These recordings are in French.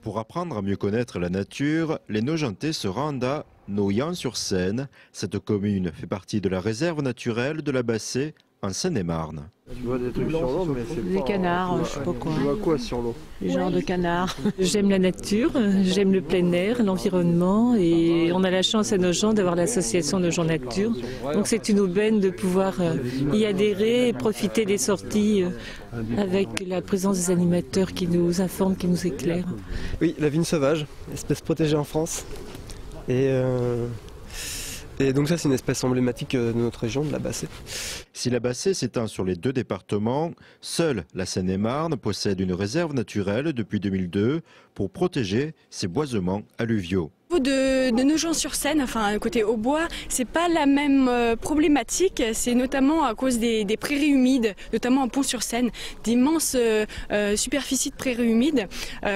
Pour apprendre à mieux connaître la nature, les Nogentais se rendent à Noyant-sur-Seine. Cette commune fait partie de la réserve naturelle de la Bassée, en Seine-et-Marne. Tu vois des trucs sur l'eau, mais c'est des pas... canards, je sais pas quoi. Tu vois quoi sur l'eau? Les genres de canards. J'aime la nature, j'aime le plein air, l'environnement et on a la chance à Nogent d'avoir l'association Nogent Nature. Donc c'est une aubaine de pouvoir y adhérer et profiter des sorties avec la présence des animateurs qui nous informent, qui nous éclairent. Oui, la vigne sauvage, espèce protégée en France. Et donc ça, c'est une espèce emblématique de notre région, de la Bassée. Si la Bassée s'étend sur les deux départements, seule la Seine-et-Marne possède une réserve naturelle depuis 2002 pour protéger ses boisements alluviaux. De Nogent-sur-Seine, enfin côté Aubois, c'est pas la même problématique. C'est notamment à cause des prairies humides, notamment en Pont-sur-Seine, d'immenses superficies de prairies humides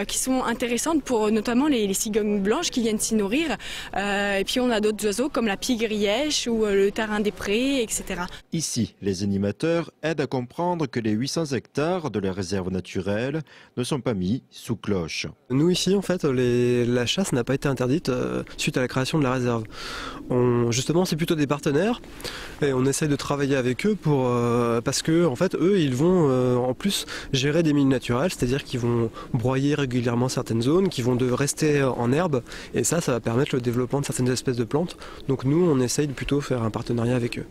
qui sont intéressantes pour notamment les cigognes blanches qui viennent s'y nourrir. Et puis on a d'autres oiseaux comme la pie grièche ou le tarin des prés, etc. Ici, les animateurs aident à comprendre que les 800 hectares de la réserve naturelle ne sont pas mis sous cloche. Nous ici, en fait, la chasse n'a pas été interdite suite à la création de la réserve. Justement, c'est plutôt des partenaires et on essaye de travailler avec eux parce que, en fait, eux, ils vont en plus gérer des milieux naturels, c'est-à-dire qu'ils vont broyer régulièrement certaines zones, qui vont rester en herbe et ça va permettre le développement de certaines espèces de plantes. Donc nous, on essaye de plutôt faire un partenariat avec eux.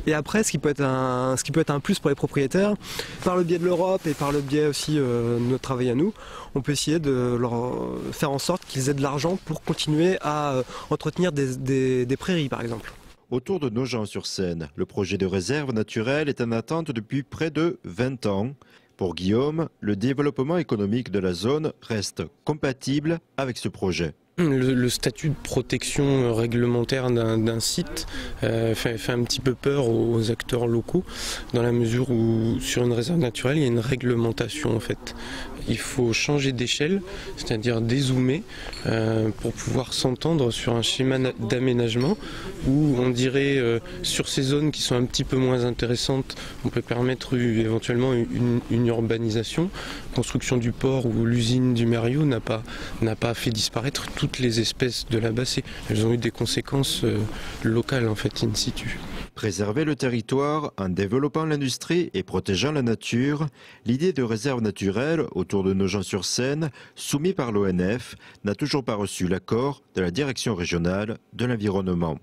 Et après, ce qui peut être un plus pour les propriétaires, par le biais de l'Europe et par le biais aussi de notre travail à nous, on peut essayer de leur faire en sorte qu'ils aient de l'argent pour continuer à entretenir des prairies, par exemple. Autour de Nogent-sur-Seine, le projet de réserve naturelle est en attente depuis près de 20 ans. Pour Guillaume, le développement économique de la zone reste compatible avec ce projet. Le statut de protection réglementaire d'un site fait un petit peu peur aux acteurs locaux dans la mesure où sur une réserve naturelle il y a une réglementation en fait. Il faut changer d'échelle, c'est-à-dire dézoomer pour pouvoir s'entendre sur un schéma d'aménagement où on dirait sur ces zones qui sont un petit peu moins intéressantes, on peut permettre éventuellement une urbanisation. Construction du port ou l'usine du Mérieux n'a pas fait disparaître toutes les espèces de la Bassée. Elles ont eu des conséquences locales en fait in situ. Préserver le territoire en développant l'industrie et protégeant la nature, l'idée de réserve naturelle autour de Nogent-sur-Seine, soumise par l'ONF, n'a toujours pas reçu l'accord de la direction régionale de l'environnement.